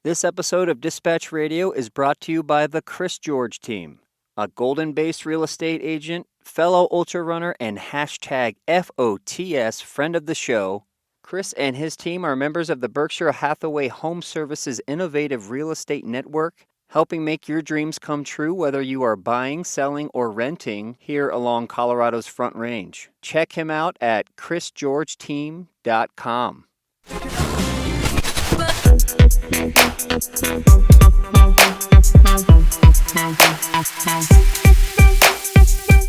This episode of Dispatch Radio is brought to you by the Chris George team, a Golden-based real estate agent, fellow ultra runner, and hashtag FOTS friend of the show. Chris and his team are members of the Berkshire Hathaway Home Services innovative real estate network, helping make your dreams come true whether you are buying, selling, or renting here along Colorado's Front Range. Check him out at chrisgeorgeteam.com.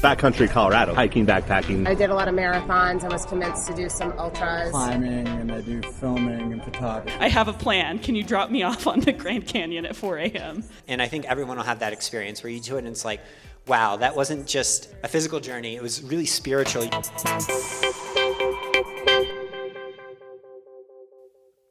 Backcountry Colorado, hiking, backpacking. I did a lot of marathons and was convinced to do some ultras. Climbing, and I do filming and photography. I have a plan. Can you drop me off on the Grand Canyon at 4 a.m.? And I think everyone will have that experience where you do it and it's like, wow, that wasn't just a physical journey, it was really spiritual.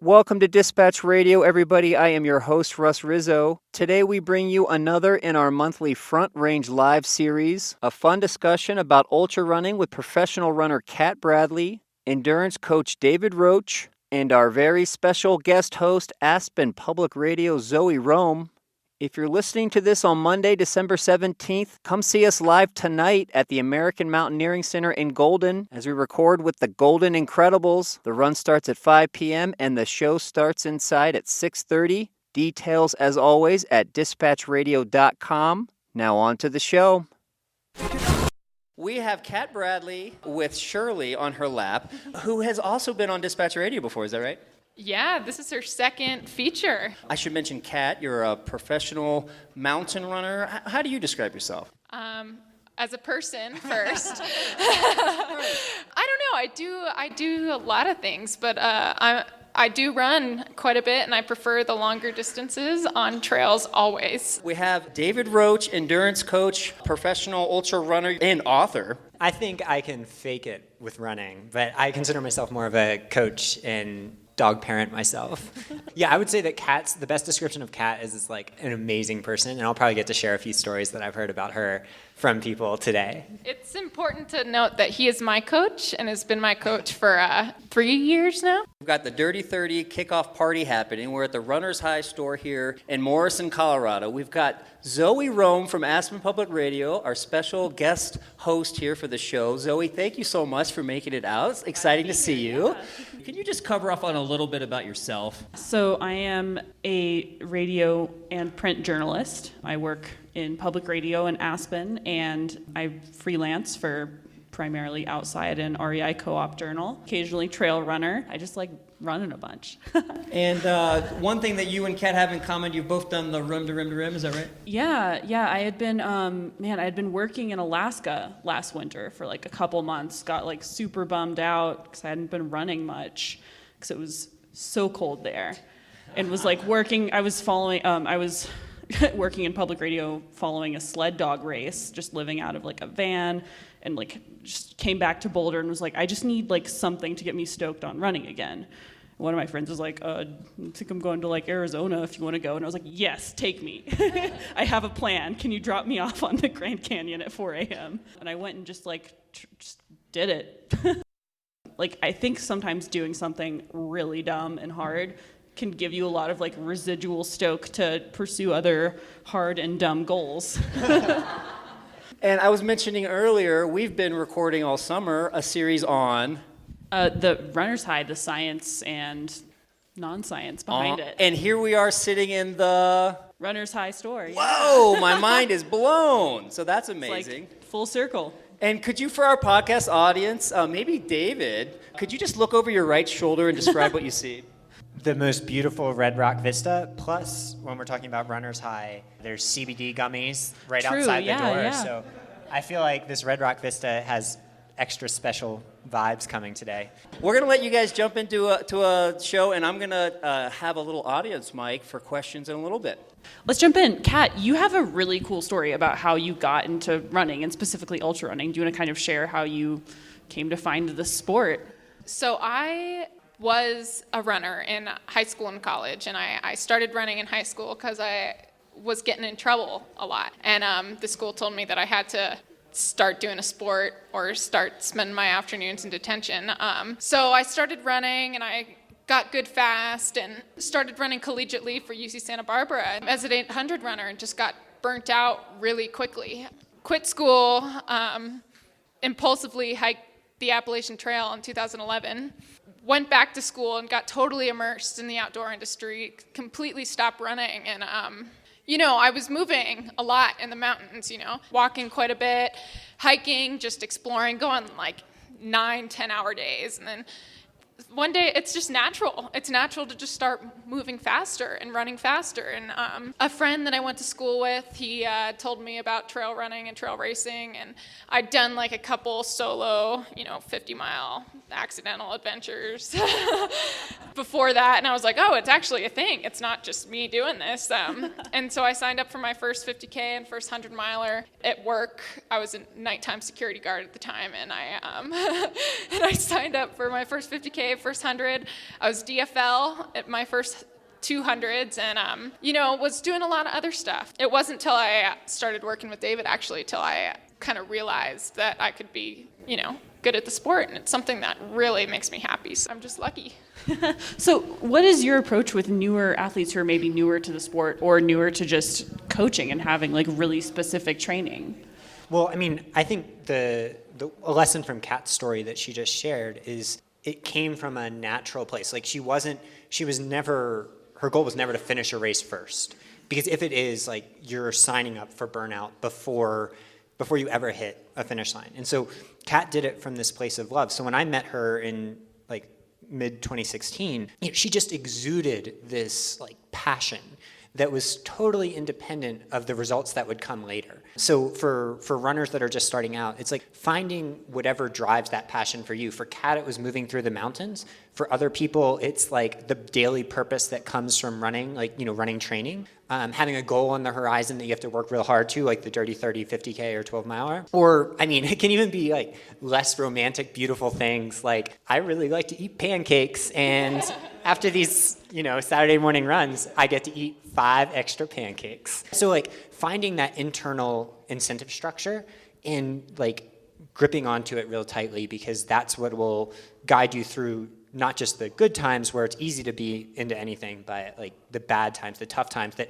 Welcome to Dispatch Radio, everybody. I am your host, Russ Rizzo. Today we bring you another in our monthly Front Range Live series, a fun discussion about ultra running with professional runner Kat Bradley, endurance coach David Roche, and our very special guest host, Aspen Public Radio Zoe Rom. If you're listening to this on Monday, December 17th, come see us live tonight at the American Mountaineering Center in Golden as we record with the Golden Incredibles. The run starts at 5 p.m. and the show starts inside at 6:30. Details, as always, at dispatchradio.com. Now on to the show. We have Kat Bradley with Shirley on her lap, who has also been on Dispatch Radio before. Is that right? Yeah, this is her second feature. I should mention, Kat, you're a professional mountain runner. How do you describe yourself? As a person first. I don't know. I do a lot of things, but I do run quite a bit, and I prefer the longer distances on trails always. We have David Roche, endurance coach, professional ultra runner, and author. I think I can fake it with running, but I consider myself more of a coach and dog parent myself. Yeah, I would say that the best description of Kat is like an amazing person, and I'll probably get to share a few stories that I've heard about her from people today. It's important to note that he is my coach and has been my coach for 3 years now. We've got the Dirty 30 Kickoff Party happening. We're at the Runner's High store here in Morrison, Colorado. We've got Zoe Rom from Aspen Public Radio, our special guest host here for the show. Zoe, thank you so much for making it out. It's exciting to see you. Can you just cover off on a little bit about yourself? So I am a radio and print journalist. I work in public radio in Aspen, and I freelance for primarily Outside and REI Co-op Journal, occasionally trail runner. I just like running a bunch. And one thing that you and Kat have in common, you've both done the rim to rim to rim, is that right? Yeah. I had been, I had been working in Alaska last winter for like a couple months. Got like super bummed out because I hadn't been running much because it was so cold there, and was like working. I was working in public radio, following a sled dog race, just living out of like a van, and like just came back to Boulder and was like, I just need like something to get me stoked on running again. One of my friends was like, I think I'm going to like Arizona if you want to go. And I was like, yes, take me. I have a plan. Can you drop me off on the Grand Canyon at 4 a.m.? And I went and just like, just did it. Like, I think sometimes doing something really dumb and hard can give you a lot of like residual stoke to pursue other hard and dumb goals. And I was mentioning earlier, we've been recording all summer a series on the Runner's High, the science and non-science behind it. And here we are sitting in the Runner's High store. Yeah. Whoa, my mind is blown. So that's amazing. It's like full circle. And could you, for our podcast audience, maybe David, could you just look over your right shoulder and describe what you see? The most beautiful Red Rock Vista, plus when we're talking about Runner's High, there's CBD gummies right outside the door. Yeah. So I feel like this Red Rock Vista has extra special vibes coming today. We're going to let you guys jump into a show, and I'm going to have a little audience mic for questions in a little bit. Let's jump in. Kat, you have a really cool story about how you got into running, and specifically ultra running. Do you want to kind of share how you came to find the sport? So I was a runner in high school and college, and I started running in high school because I was getting in trouble a lot. And the school told me that I had to start doing a sport or start spending my afternoons in detention. So I started running, and I got good fast and started running collegiately for UC Santa Barbara as an 800 runner and just got burnt out really quickly. Quit school, impulsively hiked the Appalachian Trail in 2011, went back to school and got totally immersed in the outdoor industry, completely stopped running. And, I was moving a lot in the mountains, walking quite a bit, hiking, just exploring, going like 9-10 hour days. And then one day it's just natural. It's natural to just start moving faster and running faster. And a friend that I went to school with, he told me about trail running and trail racing. And I'd done like a couple solo, 50-mile accidental adventures before that. And I was like, oh, it's actually a thing. It's not just me doing this. And so I signed up for my first 50K and first 100-miler at work. I was a nighttime security guard at the time. And I signed up for my first 50K, first 100. I was DFL at my first 200s and, was doing a lot of other stuff. It wasn't till I started working with David, actually, till I kind of realized that I could be, good at the sport. And it's something that really makes me happy. So I'm just lucky. So what is your approach with newer athletes who are maybe newer to the sport or newer to just coaching and having like really specific training? Well, I think the lesson from Kat's story that she just shared is it came from a natural place. Like her goal was never to finish a race first. Because if it is, like, you're signing up for burnout before you ever hit a finish line. And so Kat did it from this place of love. So when I met her in like mid 2016, she just exuded this like passion that was totally independent of the results that would come later. So for runners that are just starting out, it's like finding whatever drives that passion for you. For Kat, it was moving through the mountains. For other people, it's like the daily purpose that comes from running, like, running training. Having a goal on the horizon that you have to work real hard to, like the Dirty 30, 50K, or 12-miler. Or, it can even be like less romantic, beautiful things. Like, I really like to eat pancakes, and after these, Saturday morning runs, I get to eat 5 extra pancakes. So, like, finding that internal incentive structure and, like, gripping onto it real tightly, because that's what will guide you through not just the good times where it's easy to be into anything, but like the bad times, the tough times that,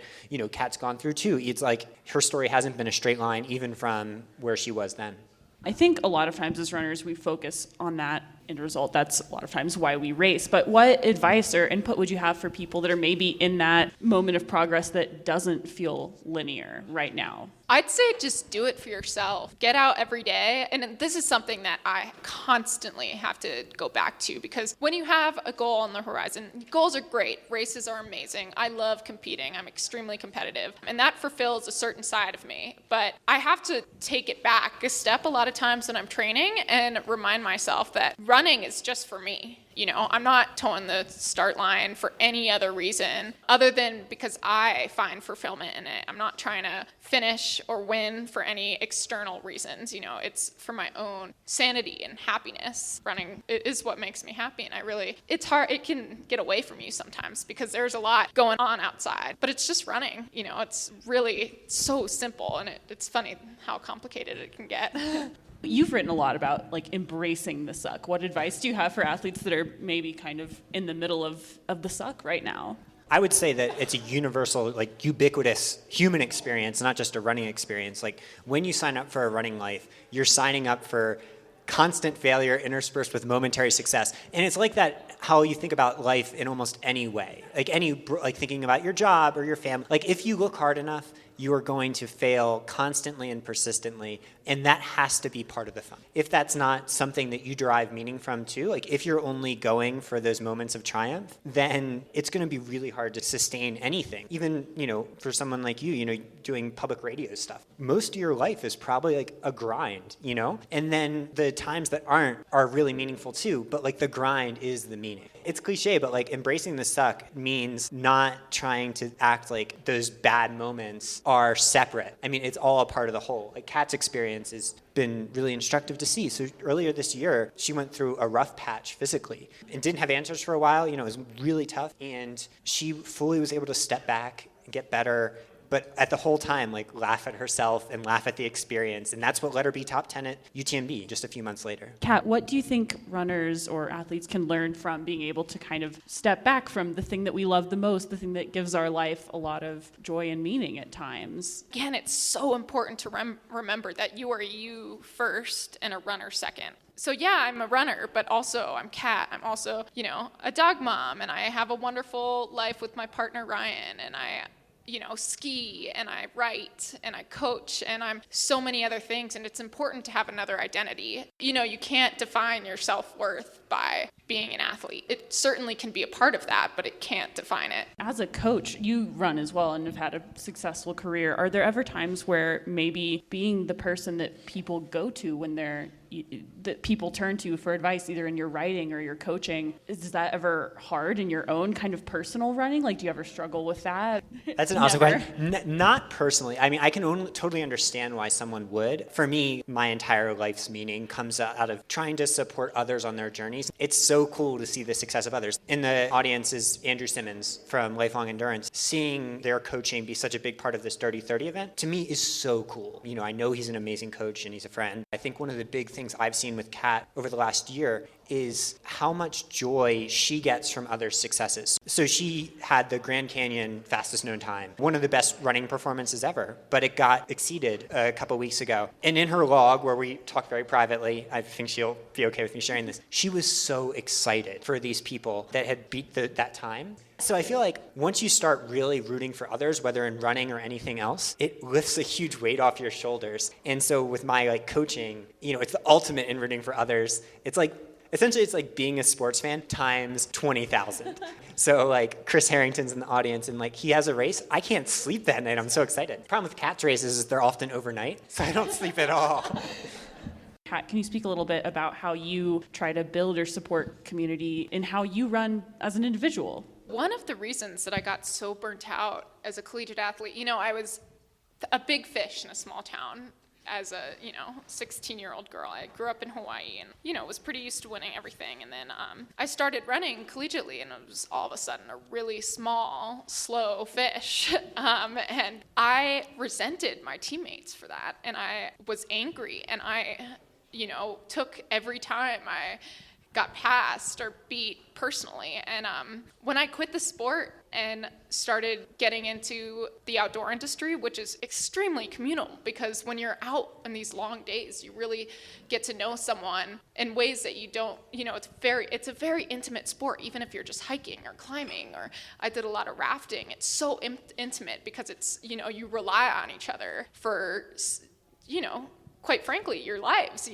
Kat's gone through too. It's like her story hasn't been a straight line even from where she was then. I think a lot of times as runners, we focus on that end result. That's a lot of times why we race. But what advice or input would you have for people that are maybe in that moment of progress that doesn't feel linear right now? I'd say just do it for yourself. Get out every day. And this is something that I constantly have to go back to, because when you have a goal on the horizon, goals are great. Races are amazing. I love competing. I'm extremely competitive. And that fulfills a certain side of me. But I have to take it back a step a lot of times when I'm training and remind myself that running is just for me. I'm not towing the start line for any other reason other than because I find fulfillment in it. I'm not trying to finish or win for any external reasons. It's for my own sanity and happiness. Running is what makes me happy. And it's hard. It can get away from you sometimes because there's a lot going on outside, but it's just running. It's really so simple, and it's funny how complicated it can get. You've written a lot about like embracing the suck. What advice do you have for athletes that are maybe kind of in the middle of the suck right now? I would say that it's a universal, like ubiquitous human experience, not just a running experience. Like when you sign up for a running life, you're signing up for constant failure interspersed with momentary success. And it's like that, how you think about life in almost any way. Like thinking about your job or your family. Like if you look hard enough, you are going to fail constantly and persistently, and that has to be part of the fun. If that's not something that you derive meaning from too, like if you're only going for those moments of triumph, then it's going to be really hard to sustain anything. Even, for someone like you, doing public radio stuff, most of your life is probably like a grind, and then the times that aren't are really meaningful too, but like the grind is the meaning. It's cliche, but like embracing the suck means not trying to act like those bad moments are separate. It's all a part of the whole. Like Kat's experience has been really instructive to see. So earlier this year, she went through a rough patch physically and didn't have answers for a while. It was really tough. And she fully was able to step back and get better but at the whole time, like laugh at herself and laugh at the experience. And that's what let her be top 10 at UTMB just a few months later. Kat, what do you think runners or athletes can learn from being able to kind of step back from the thing that we love the most, the thing that gives our life a lot of joy and meaning at times? Again, it's so important to remember that you are you first and a runner second. So yeah, I'm a runner, but also I'm Kat. I'm also, a dog mom, and I have a wonderful life with my partner Ryan, and I ski, and I write, and I coach, and I'm so many other things, and it's important to have another identity. You can't define your self-worth by being an athlete. It certainly can be a part of that, but it can't define it. As a coach, you run as well and have had a successful career. Are there ever times where maybe being the person that people go to when that people turn to for advice, either in your writing or your coaching, is that ever hard in your own kind of personal running? Like, do you ever struggle with that? That's an awesome question. Not personally. I mean, I can totally understand why someone would. For me, my entire life's meaning comes out of trying to support others on their journeys. It's so cool to see the success of others. In the audience is Andrew Simmons from Lifelong Endurance. Seeing their coaching be such a big part of this Dirty 30 event, to me, is so cool. I know he's an amazing coach and he's a friend. I think one of the big things I've seen with Kat over the last year is how much joy she gets from others' successes. So she had the Grand Canyon fastest known time, one of the best running performances ever, but it got exceeded a couple weeks ago. And in her log, where we talk very privately, I think she'll be okay with me sharing this, she was so excited for these people that had beat that time. So I feel like once you start really rooting for others, whether in running or anything else, it lifts a huge weight off your shoulders. And so with my coaching, it's the ultimate in rooting for others. Essentially, it's like being a sports fan times 20,000. So Chris Harrington's in the audience, and he has a race. I can't sleep that night. I'm so excited. The problem with Kat's races is they're often overnight, so I don't sleep at all. Kat, can you speak a little bit about how you try to build or support community and how you run as an individual? One of the reasons that I got so burnt out as a collegiate athlete, I was a big fish in a small town. As a 16-year-old girl, I grew up in Hawaii and was pretty used to winning everything. And then I started running collegiately, and it was all of a sudden a really small, slow fish. And I resented my teammates for that, and I was angry, and I took every time I got passed or beat personally. And when I quit the sport and started getting into the outdoor industry, which is extremely communal, because when you're out on these long days, you really get to know someone in ways that you don't, it's a very intimate sport, even if you're just hiking or climbing, or I did a lot of rafting. It's so intimate because it's, you rely on each other for, quite frankly, your lives,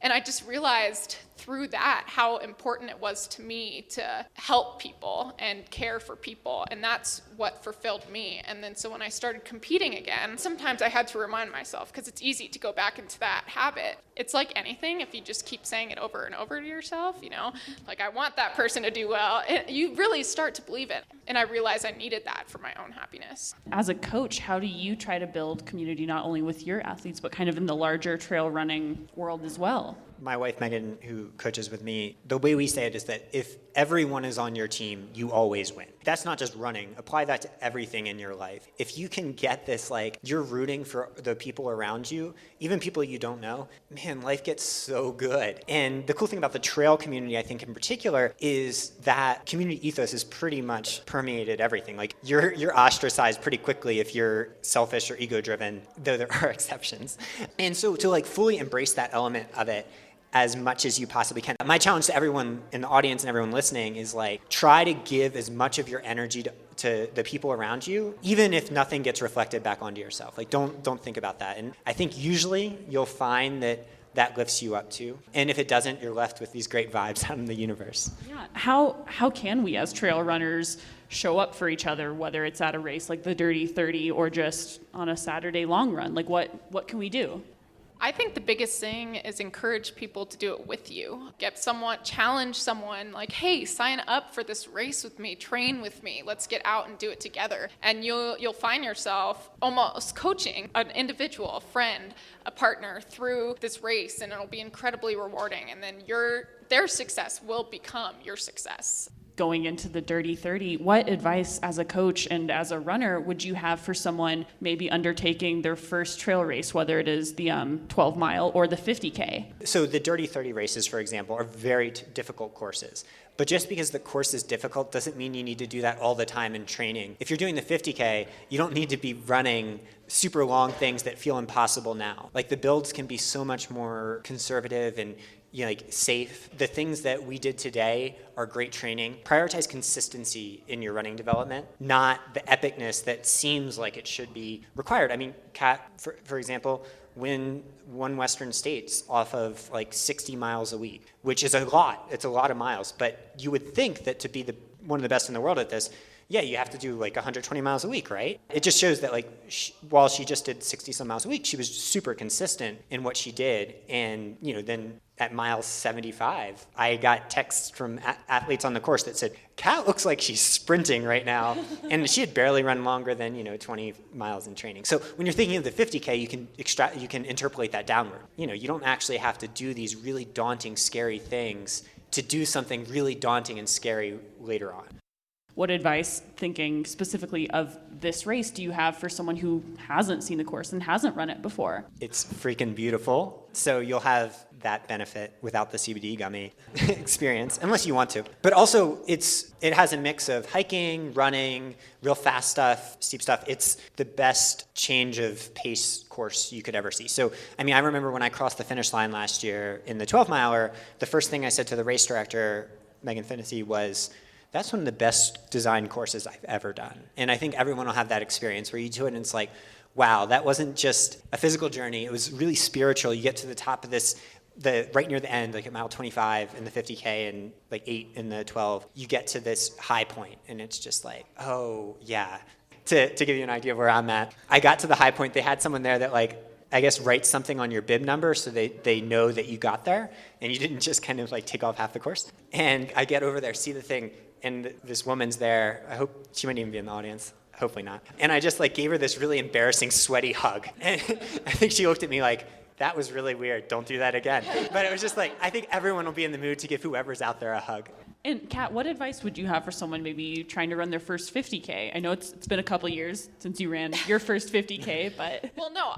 And I just realized through that how important it was to me to help people and care for people, and that's what fulfilled me. And then so when I started competing again, sometimes I had to remind myself, because it's easy to go back into that habit. It's like anything, if you just keep saying it over and over to yourself, I want that person to do well, you really start to believe it. And I realized I needed that for my own happiness. As a coach, how do you try to build community not only with your athletes, but kind of in the larger trail running world as well? My wife, Megan, who coaches with me, the way we say it is that if everyone is on your team, you always win. That's not just running. Apply that to everything in your life. If you can get this, you're rooting for the people around you, even people you don't know, man, life gets so good. And the cool thing about the trail community, I think in particular, is that community ethos is pretty much permeated everything. You're ostracized pretty quickly if you're selfish or ego-driven, though there are exceptions. And so to fully embrace that element of it, as much as you possibly can. My challenge to everyone in the audience and everyone listening is try to give as much of your energy to the people around you, even if nothing gets reflected back onto yourself. Don't think about that. And I think usually you'll find that lifts you up too. And if it doesn't, you're left with these great vibes out in the universe. Yeah. How can we as trail runners show up for each other, whether it's at a race like the Dirty 30 or just on a Saturday long run? What can we do? I think the biggest thing is encourage people to do it with you. Challenge someone hey, sign up for this race with me, train with me, let's get out and do it together. And you'll find yourself almost coaching an individual, a friend, a partner through this race, and it'll be incredibly rewarding. And then their success will become your success. going into the Dirty 30. What advice as a coach and as a runner would you have for someone maybe undertaking their first trail race, whether it is the 12 mile or the 50K? So the Dirty 30 races, for example, are very difficult courses. But just because the course is difficult doesn't mean you need to do that all the time in training. If you're doing the 50K, you don't need to be running super long things that feel impossible now. Like the builds can be so much more conservative and like safe. The things that we did today are great training. Prioritize consistency in your running development, not the epicness that seems like it should be required. I mean, Kat, for example, won Western States off of like 60 miles a week, which is a lot. It's a lot of miles. But you would think that to be one of the best in the world at this, yeah, you have to do like 120 miles a week, right? It just shows that while she just did 60 some miles a week, she was super consistent in what she did. And then at mile 75, I got texts from athletes on the course that said, Kat looks like she's sprinting right now. And she had barely run longer than 20 miles in training. So when you're thinking of the 50K, you can interpolate that downward. You don't actually have to do these really daunting, scary things to do something really daunting and scary later on. What advice, thinking specifically of this race, do you have for someone who hasn't seen the course and hasn't run it before? It's freaking beautiful. So you'll have that benefit without the CBD gummy experience, unless you want to. But also, it has a mix of hiking, running, real fast stuff, steep stuff. It's the best change of pace course you could ever see. So, I remember when I crossed the finish line last year in the 12-miler, the first thing I said to the race director, Megan Finnessy, was, that's one of the best design courses I've ever done. And I think everyone will have that experience where you do it and it's like, wow, that wasn't just a physical journey. It was really spiritual. You get to the top of this, right near the end, like at mile 25 in the 50K and like 8 in the 12, you get to this high point and it's just like, oh yeah. To give you an idea of where I'm at, I got to the high point. They had someone there that I guess writes something on your bib number so they know that you got there and you didn't just kind of take off half the course. And I get over there, see the thing, and this woman's there. I hope she might even be in the audience. Hopefully not. And I just gave her this really embarrassing, sweaty hug. And I think she looked at me like, that was really weird. Don't do that again. But it was just I think everyone will be in the mood to give whoever's out there a hug. And Kat, what advice would you have for someone maybe trying to run their first 50K? I know it's been a couple years since you ran your first 50K, but... Well, no,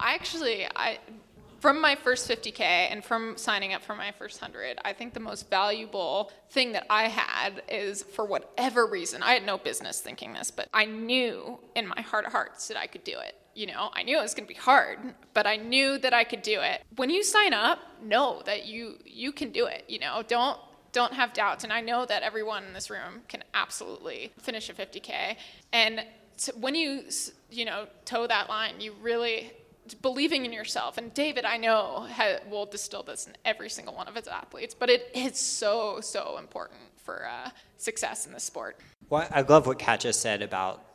from my first 50K and from signing up for my first 100, I think the most valuable thing that I had is, for whatever reason, I had no business thinking this, but I knew in my heart of hearts that I could do it. I knew it was going to be hard, but I knew that I could do it. When you sign up, know that you can do it. Don't have doubts. And I know that everyone in this room can absolutely finish a 50K. And when you toe that line, you really... believing in yourself, and David, I know, will distill this in every single one of his athletes, but it is so important for success in this sport. Well, I love what Kat just said about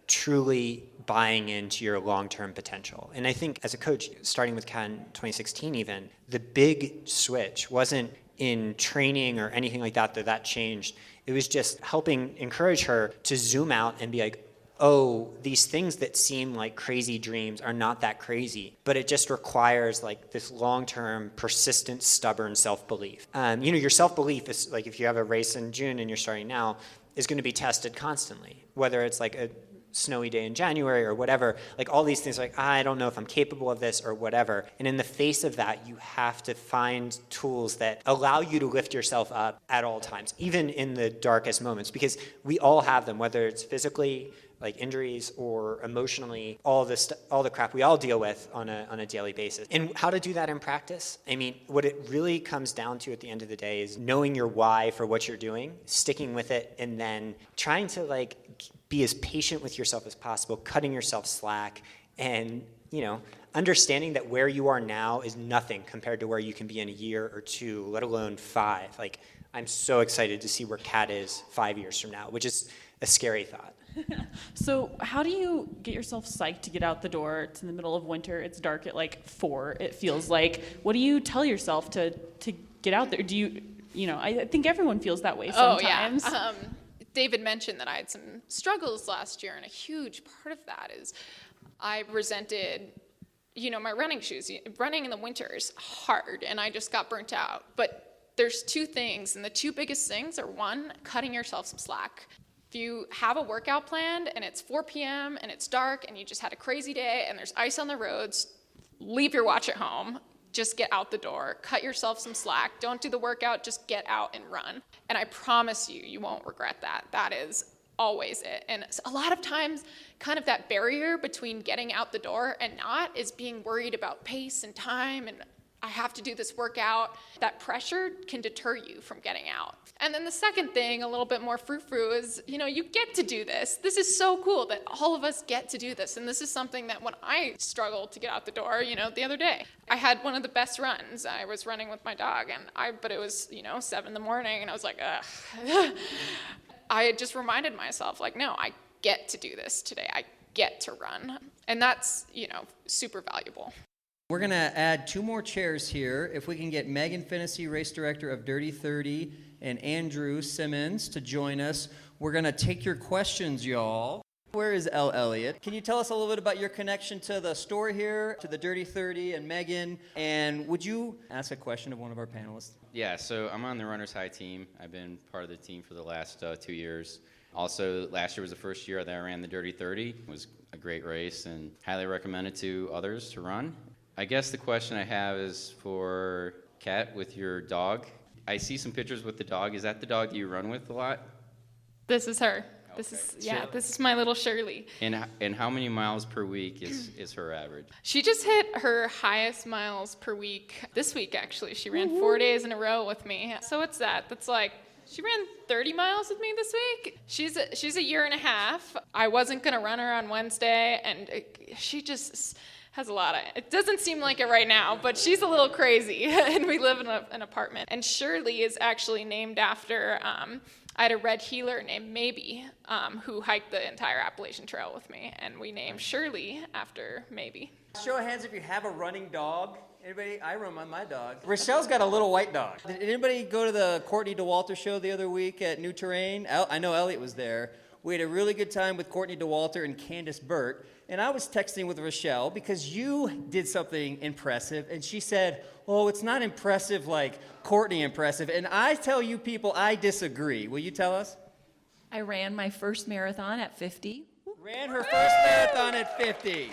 truly buying into your long-term potential. And I think as a coach, starting with Kat in 2016 even, the big switch wasn't in training or anything like that changed. It was just helping encourage her to zoom out and be like, oh, these things that seem like crazy dreams are not that crazy, but it just requires this long-term, persistent, stubborn self-belief. Your self-belief is if you have a race in June and you're starting now, is going to be tested constantly, whether it's a snowy day in January or whatever. All these things I don't know if I'm capable of this or whatever. And in the face of that, you have to find tools that allow you to lift yourself up at all times, even in the darkest moments, because we all have them, whether it's physically, injuries, or emotionally, all the crap we all deal with on a daily basis. And how to do that in practice? What it really comes down to at the end of the day is knowing your why for what you're doing, sticking with it, and then trying to be as patient with yourself as possible, cutting yourself slack, and understanding that where you are now is nothing compared to where you can be in a year or two, let alone 5. I'm so excited to see where Kat is 5 years from now, which is a scary thought. So how do you get yourself psyched to get out the door? It's in the middle of winter. It's dark at 4, it feels like. What do you tell yourself to get out there? Do you I think everyone feels that way sometimes. Oh, yeah. David mentioned that I had some struggles last year, and a huge part of that is I resented, my running shoes. Running in the winter is hard, and I just got burnt out. But there's two things, and the two biggest things are, one, cutting yourself some slack. If you have a workout planned and it's 4 p.m. and it's dark and you just had a crazy day and there's ice on the roads, leave your watch at home. Just get out the door, cut yourself some slack. Don't do the workout, just get out and run. And I promise you, you won't regret that. That is always it. And a lot of times, kind of that barrier between getting out the door and not is being worried about pace and time and I have to do this workout. That pressure can deter you from getting out. And then the second thing, a little bit more frou-frou, is, you get to do this. This is so cool that all of us get to do this. And this is something that when I struggled to get out the door, the other day, I had one of the best runs. I was running with my dog, but it was, 7 in the morning, and I was like, ugh. I had just reminded myself, no, I get to do this today. I get to run. And that's, super valuable. We're going to add 2 more chairs here. If we can get Megan Finnessy, race director of Dirty 30, and Andrew Simmons to join us. We're going to take your questions, y'all. Where is L. Elliott? Can you tell us a little bit about your connection to the store here, to the Dirty 30 and Megan? And would you ask a question of one of our panelists? Yeah, so I'm on the Runners High team. I've been part of the team for the last 2 years. Also, last year was the first year that I ran the Dirty 30. It was a great race and highly recommended to others to run. I guess the question I have is for Kat with your dog. I see some pictures with the dog. Is that the dog that you run with a lot? This is her. Okay. This is my little Shirley. And how many miles per week is her average? She just hit her highest miles per week this week, actually. She ran 4 days in a row with me. So what's that? That's like, she ran 30 miles with me this week. She's a year and a half. I wasn't going to run her on Wednesday, and she just has a lot of, it doesn't seem like it right now, but she's a little crazy, and we live in an apartment. And Shirley is actually named after, I had a red heeler named Maybe, who hiked the entire Appalachian Trail with me, and we named Shirley after Maybe. Show of hands if you have a running dog. Anybody? I run my dog. Rochelle's got a little white dog. Did anybody go to the Courtney DeWalter show the other week at New Terrain? I know Elliot was there. We had a really good time with Courtney DeWalter and Candace Burt. And I was texting with Rochelle because you did something impressive. And she said, oh, it's not impressive like Courtney impressive. And I tell you people, I disagree. Will you tell us? I ran my first marathon at 50. Ran her first marathon at 50.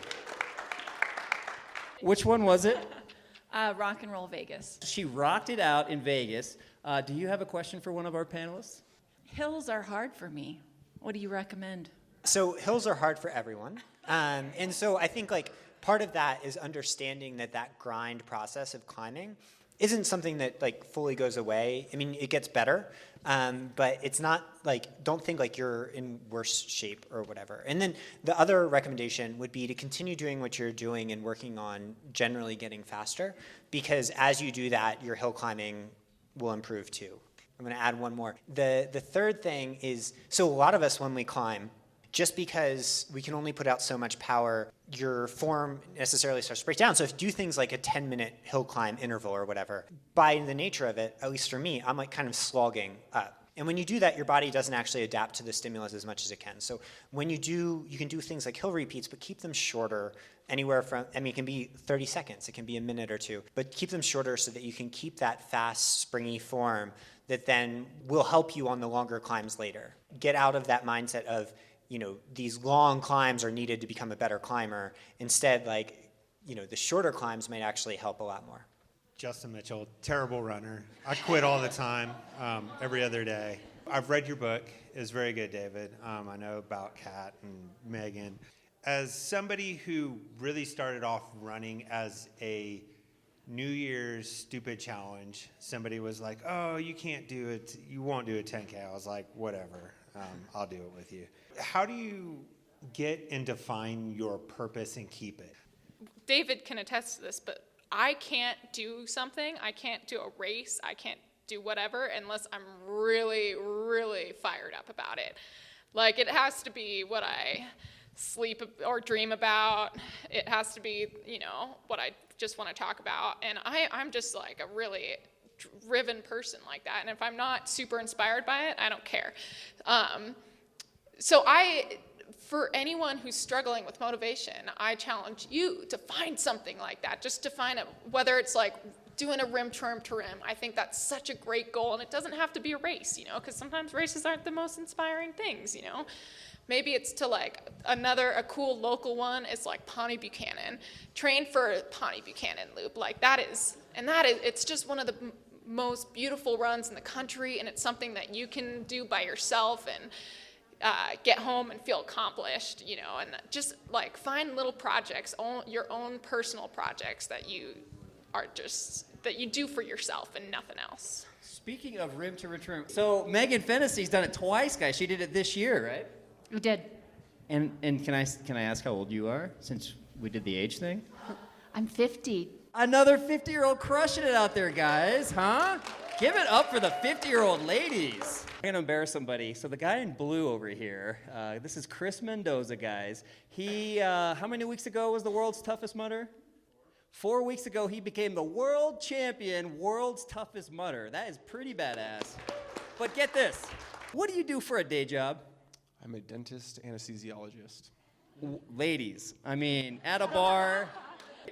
Which one was it? Rock and Roll Vegas. She rocked it out in Vegas. Do you have a question for one of our panelists? Hills are hard for me. What do you recommend? So hills are hard for everyone. And so I think part of that is understanding that grind process of climbing isn't something that fully goes away. I mean, it gets better, but it's not don't think you're in worse shape or whatever. And then the other recommendation would be to continue doing what you're doing and working on generally getting faster, because as you do that, your hill climbing will improve too. I'm going to add one more. The third thing is, so a lot of us when we climb, just because we can only put out so much power, your form necessarily starts to break down. So if you do things like a 10-minute hill climb interval or whatever, by the nature of it, at least for me, I'm kind of slogging up. And when you do that, your body doesn't actually adapt to the stimulus as much as it can. So when you can do things like hill repeats, but keep them shorter, anywhere from, it can be 30 seconds, it can be a minute or two, but keep them shorter so that you can keep that fast, springy form that then will help you on the longer climbs later. Get out of that mindset of, these long climbs are needed to become a better climber. Instead, the shorter climbs might actually help a lot more. Justin Mitchell, terrible runner. I quit all the time, every other day. I've read your book. It's very good, David. I know about Kat and Megan. As somebody who really started off running as a New Year's stupid challenge, somebody was like, oh, you can't do it. You won't do a 10K. I was like, whatever. I'll do it with you. How do you get and define your purpose and keep it? David can attest to this, but I can't do something. I can't do a race. I can't do whatever unless I'm really, really fired up about it. It has to be what I sleep or dream about. It has to be, what I just want to talk about. And I'm just a really driven person like that. And if I'm not super inspired by it, I don't care. So for anyone who's struggling with motivation, I challenge you to find something like that. Just to find it, whether it's doing a rim to rim. I think that's such a great goal, and it doesn't have to be a race, because sometimes races aren't the most inspiring things, Maybe it's to like a cool local one is like Pawnee Buchanan. Train for Pawnee Buchanan Loop. It's just one of the most beautiful runs in the country, and it's something that you can do by yourself and get home and feel accomplished, and just like find little projects, your own personal projects that you do for yourself and nothing else. Speaking of rim to return, so Megan Fennessy's done it twice, guys. She did it this year, right? We did. And can I ask how old you are, since we did the age thing? I'm 50. Another 50-year-old crushing it out there, guys, huh? Give it up for the 50-year-old ladies. I'm going to embarrass somebody. So the guy in blue over here, this is Chris Mendoza, guys. He, how many weeks ago was the world's toughest mudder? 4 weeks ago, he became the world champion, world's toughest mudder. That is pretty badass. But get this. What do you do for a day job? I'm a dentist anesthesiologist. Ladies, at a bar.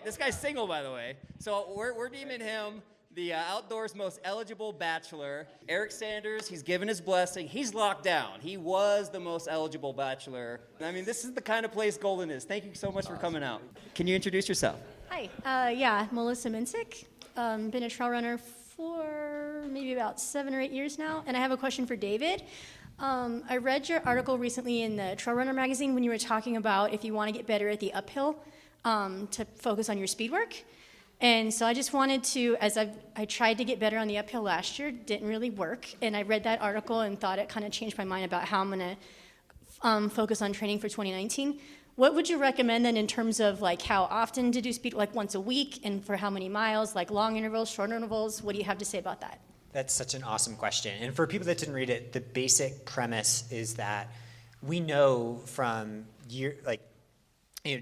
This guy's single, by the way. So we're deeming him the outdoors most eligible bachelor. Eric Sanders, he's given his blessing. He's locked down. He was the most eligible bachelor. This is the kind of place Golden is. Thank you so much for coming out. Can you introduce yourself? Hi, Melissa Minsick. Been a trail runner for maybe about 7 or 8 years now, and I have a question for David. I read your article recently in the Trail Runner magazine when you were talking about if you want to get better at the uphill, to focus on your speed work. And so I just wanted to, as I tried to get better on the uphill last year, didn't really work, and I read that article and thought it kind of changed my mind about how I'm going to focus on training for 2019. What would you recommend then in terms of like how often to do speed, like once a week, and for how many miles, like long intervals, short intervals? What do you have to say about that? That's such an awesome question. And for people that didn't read it, the basic premise is that we know from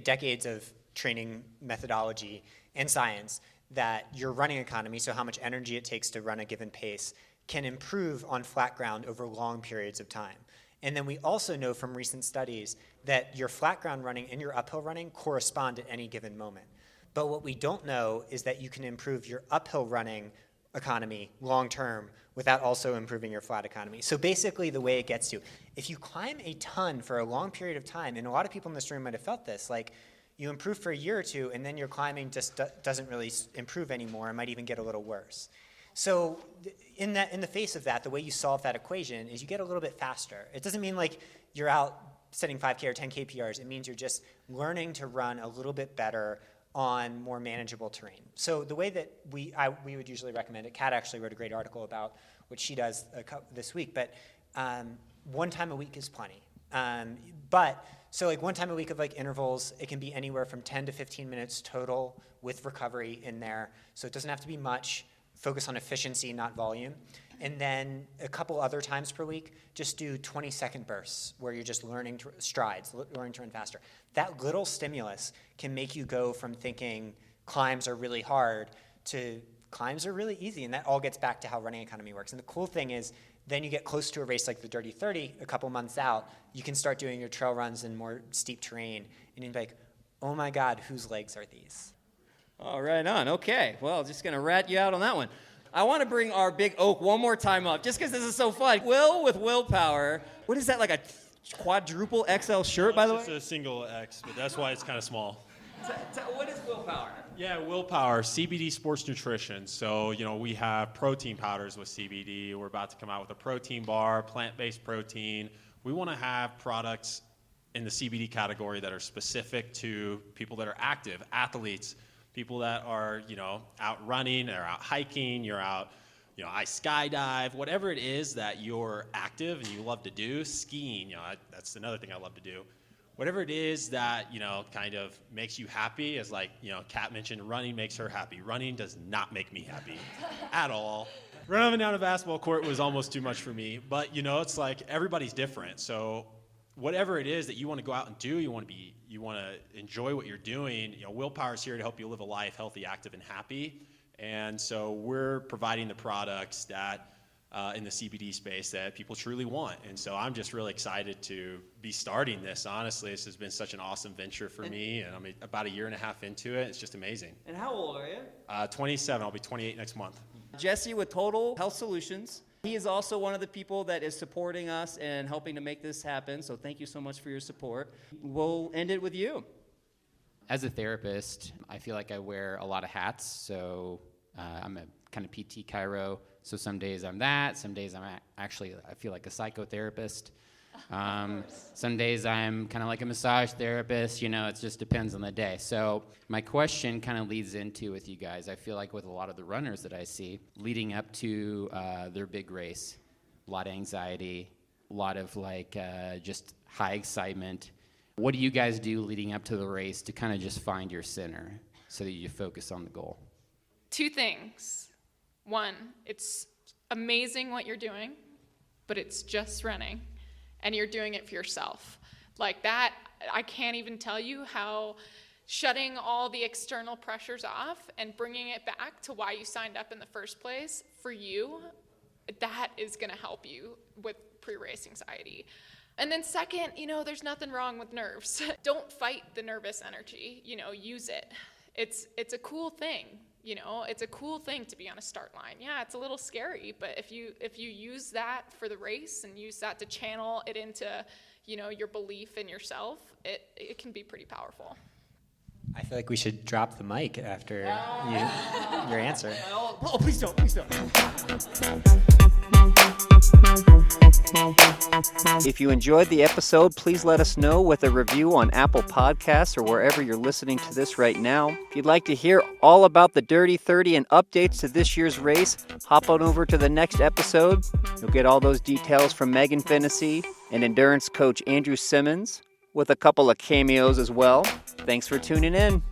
decades of training methodology and science that your running economy, so how much energy it takes to run a given pace, can improve on flat ground over long periods of time. And then we also know from recent studies that your flat ground running and your uphill running correspond at any given moment. But what we don't know is that you can improve your uphill running economy long term without also improving your flat economy. So basically the way it gets to, if you climb a ton for a long period of time, and a lot of people in this room might have felt this, like you improve for a year or two and then your climbing just doesn't really improve anymore and might even get a little worse. So in the face of that, the way you solve that equation is you get a little bit faster. It doesn't mean like you're out setting 5K or 10K PRs. It means you're just learning to run a little bit better on more manageable terrain. So the way that we would usually recommend it, Kat actually wrote a great article about what she does this week, but 1 time a week is plenty. So like 1 time a week of like intervals, it can be anywhere from 10 to 15 minutes total with recovery in there. So it doesn't have to be much. Focus on efficiency, not volume. And then a couple other times per week, just do 20-second bursts where you're just learning strides, learning to run faster. That little stimulus can make you go from thinking climbs are really hard to climbs are really easy. And that all gets back to how running economy works. And the cool thing is then you get close to a race like the Dirty 30 a couple months out, you can start doing your trail runs in more steep terrain. And you'd be like, oh my God, whose legs are these? All right on. Okay. Well, just going to rat you out on that one. I want to bring our big oak one more time up, just because this is so fun. Will with Willpower. What is that, like a quadruple XL shirt, by the way? It's a single X, but that's why it's kind of small. What is Willpower? Yeah, Willpower, CBD sports nutrition. So, we have protein powders with CBD. We're about to come out with a protein bar, plant-based protein. We want to have products in the CBD category that are specific to people that are active, athletes, people that are, out running or out hiking, you're out, I skydive, whatever it is that you're active and you love to do, skiing, that's another thing I love to do. Whatever it is that, kind of makes you happy, as like, Kat mentioned, running makes her happy. Running does not make me happy at all. Running up and down a basketball court was almost too much for me, but, it's like everybody's different. So whatever it is that you want to go out and do, you want to enjoy what you're doing, Willpower is here to help you live a life healthy, active, and happy. And so we're providing the products that in the CBD space that people truly want. And so I'm just really excited to be starting this. Honestly, this has been such an awesome venture for me, and I'm about a year and a half into it. It's just amazing. And how old are you? 27. I'll be 28 next month. Jesse with Total Health Solutions. He is also one of the people that is supporting us and helping to make this happen. So thank you so much for your support. We'll end it with you. As a therapist, I feel like I wear a lot of hats. So I'm a kind of PT chiro. So some days I'm that. Some days I feel like a psychotherapist. Some days I'm kind of like a massage therapist. It just depends on the day. So my question kind of leads into with you guys. I feel like with a lot of the runners that I see leading up to their big race, a lot of anxiety, a lot of just high excitement. What do you guys do leading up to the race to kind of just find your center so that you focus on the goal? 2 things. 1, it's amazing what you're doing, but it's just running, and you're doing it for yourself. Like that, I can't even tell you how shutting all the external pressures off and bringing it back to why you signed up in the first place for you, that is going to help you with pre-race anxiety. And then second, there's nothing wrong with nerves. Don't fight the nervous energy, use it. It's a cool thing. It's a cool thing to be on a start line. Yeah, it's a little scary, but if you use that for the race and use that to channel it into, your belief in yourself, it can be pretty powerful. I feel like we should drop the mic after your answer. Oh, please don't. If you enjoyed the episode, please let us know with a review on Apple Podcasts or wherever you're listening to this right now. If you'd like to hear all about the Dirty 30 and updates to this year's race, hop on over to the next episode. You'll get all those details from Megan Fennessy and endurance coach Andrew Simmons, with a couple of cameos as well. Thanks for tuning in.